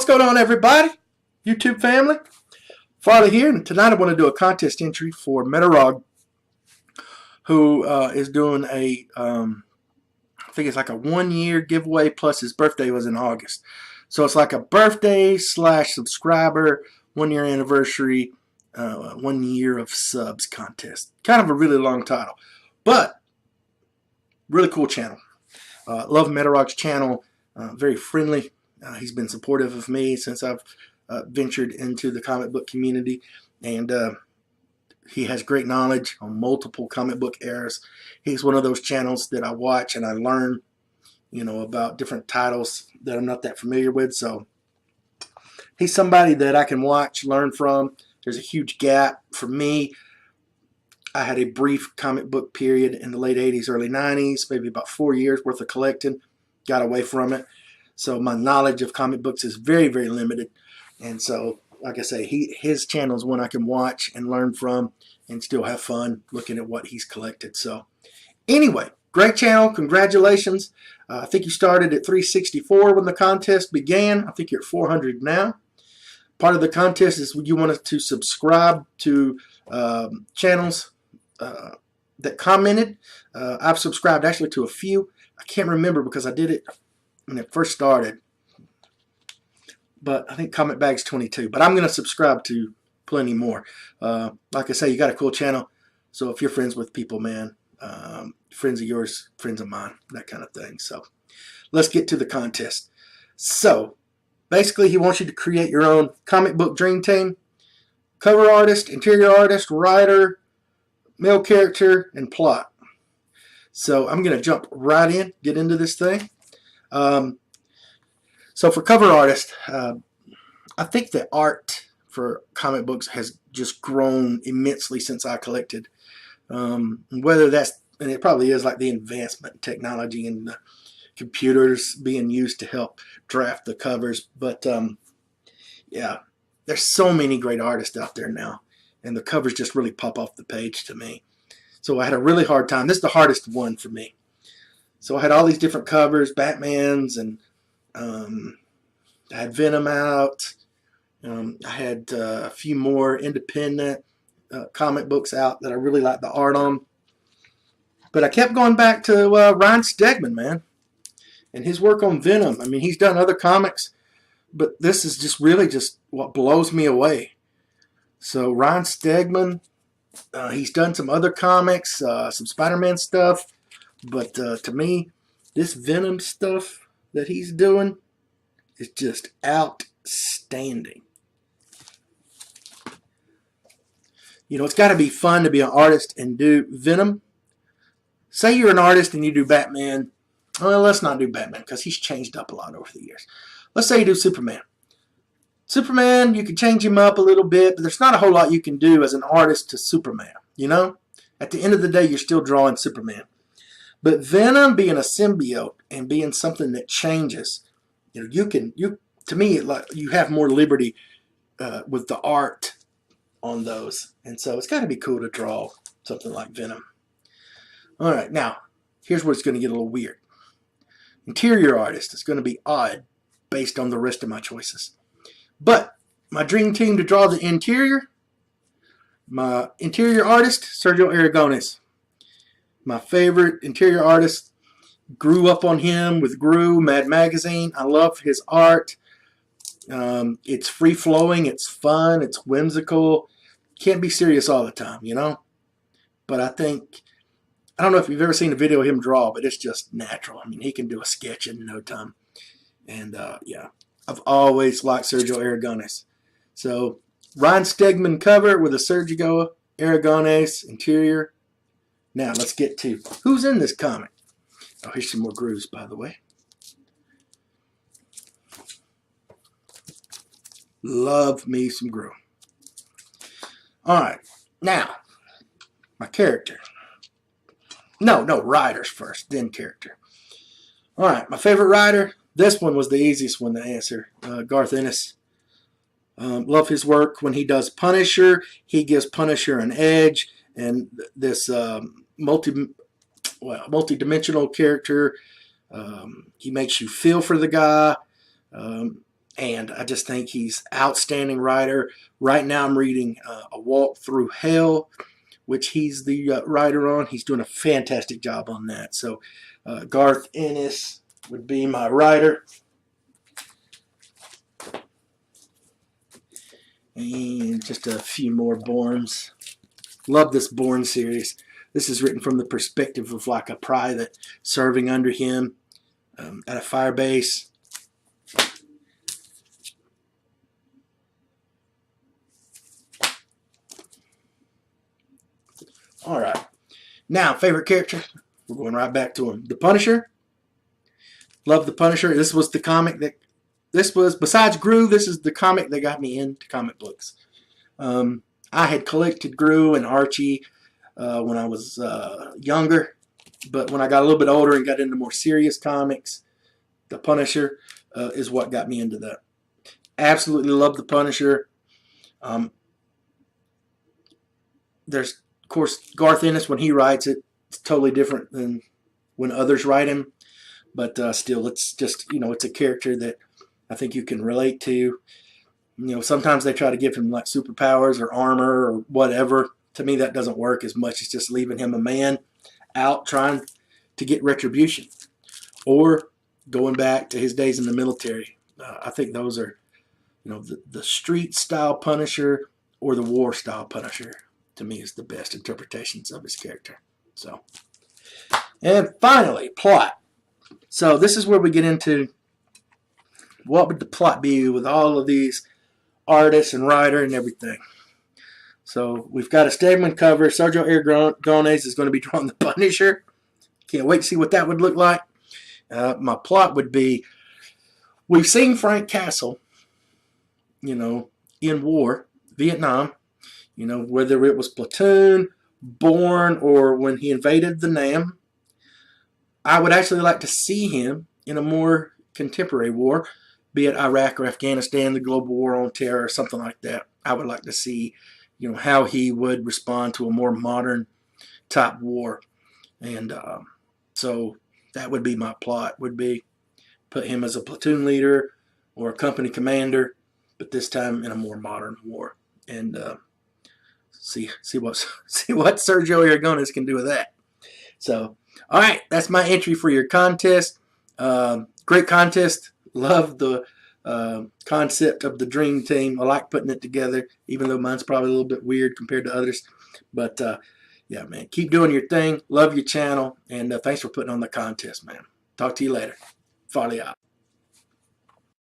going on, everybody? YouTube family? Farley here, and tonight I want to do a contest entry for Metarog, who is doing a, I think it's like a 1-year giveaway, plus his birthday was in August. So it's like a birthday / subscriber 1-year anniversary, 1 year of subs contest. Kind of a really long title, but really cool channel. Love Metarog's channel, very friendly. He's been supportive of me since I've ventured into the comic book community, and he has great knowledge on multiple comic book eras. He's one of those channels that I watch and I learn, about different titles that I'm not that familiar with. So he's somebody that I can watch, learn from. There's a huge gap for me. I had a brief comic book period in the late 80s, early 90s, maybe about 4 years worth of collecting. Got away from it. So my knowledge of comic books is very, very limited. And so, like I say, his channel is one I can watch and learn from and still have fun looking at what he's collected. So anyway, great channel. Congratulations. I think you started at 364 when the contest began. I think you're at 400 now. Part of the contest is you wanted to subscribe to channels that commented. I've subscribed actually to a few. I can't remember because I did it when it first started, but I think Comic Bag's 22. But I'm going to subscribe to plenty more. Like I say, you got a cool channel, so if you're friends with people, man, friends of yours, friends of mine, that kind of thing. So let's get to the contest. So basically, he wants you to create your own comic book dream team: cover artist, interior artist, writer, male character, and plot. So I'm going to jump right in, get into this thing. So for cover artist, I think the art for comic books has just grown immensely since I collected. Whether that's, and it probably is, like the advancement in technology and the computers being used to help draft the covers. But yeah, there's so many great artists out there now, and the covers just really pop off the page to me. So I had a really hard time. This is the hardest one for me. So I had all these different covers, Batman's, and I had Venom out. I had a few more independent comic books out that I really liked the art on. But I kept going back to Ryan Stegman, man, and his work on Venom. I mean, he's done other comics, but this is just really just what blows me away. So Ryan Stegman, he's done some other comics, some Spider-Man stuff, but to me, this Venom stuff that he's doing is just outstanding. It's got to be fun to be an artist and do Venom. Say you're an artist and you do Batman. Well, let's not do Batman because he's changed up a lot over the years. Let's say you do Superman. Superman, you can change him up a little bit, but there's not a whole lot you can do as an artist to Superman. At the end of the day, you're still drawing Superman. But Venom being a symbiote and being something that changes, to me, you have more liberty with the art on those. And so it's got to be cool to draw something like Venom. All right, now, here's where it's going to get a little weird. Interior artist is going to be odd based on the rest of my choices. But my dream team to draw the interior, my interior artist, Sergio Aragones. My favorite interior artist. Grew up on him with Gru, Mad Magazine. I love his art. It's free-flowing, it's fun, it's whimsical. Can't be serious all the time, But I don't know if you've ever seen a video of him draw, but it's just natural. I mean, he can do a sketch in no time. And, yeah, I've always liked Sergio Aragones. So, Ryan Stegman cover with a Sergio Aragones interior. Now, let's get to who's in this comic. Oh, here's some more grooves, by the way. Love me some Gru. All right. Now, my character. No, writers first, then character. All right, my favorite writer. This one was the easiest one to answer. Garth Ennis. Love his work. When he does Punisher, he gives Punisher an edge. And this multi-dimensional character, he makes you feel for the guy. and I just think he's outstanding writer. Right now I'm reading A Walk Through Hell, which he's the writer on. He's doing a fantastic job on that. So Garth Ennis would be my writer. And just a few more Bournes. Love this Bourne series. This is written from the perspective of like a private serving under him at a fire base. All right. Now, favorite character. We're going right back to him. The Punisher. Love the Punisher. This was the comic that, besides Gru, this is the comic that got me into comic books. I had collected Gru and Archie when I was younger, but when I got a little bit older and got into more serious comics, the Punisher is what got me into that. Absolutely love the Punisher. There's, of course, Garth Ennis, when he writes it, it's totally different than when others write him. But still, it's just, it's a character that I think you can relate to. Sometimes they try to give him like superpowers or armor or whatever. To me, that doesn't work as much as just leaving him a man out trying to get retribution, or going back to his days in the military. I think those are, the street style Punisher or the war style Punisher, to me, is the best interpretations of his character. So, and finally, plot. So this is where we get into what would the plot be with all of these artists and writer and everything. So we've got a Stegman cover. Sergio Aragonés is going to be drawing the Punisher. Can't wait to see what that would look like. My plot would be, we've seen Frank Castle, in war, Vietnam, whether it was Platoon, Bourne, or when he invaded the Nam. I would actually like to see him in a more contemporary war, be it Iraq or Afghanistan, the global war on terror, or something like that. I would like to see, how he would respond to a more modern type war. And so that would be my plot, would be put him as a platoon leader or a company commander, but this time in a more modern war. And see what Sergio Aragonés can do with that. So, all right, that's my entry for your contest. Great contest. Love the concept of the dream team. I like putting it together, even though mine's probably a little bit weird compared to others. But yeah, man, keep doing your thing. Love your channel, and thanks for putting on the contest, man. Talk to you later. Farley out.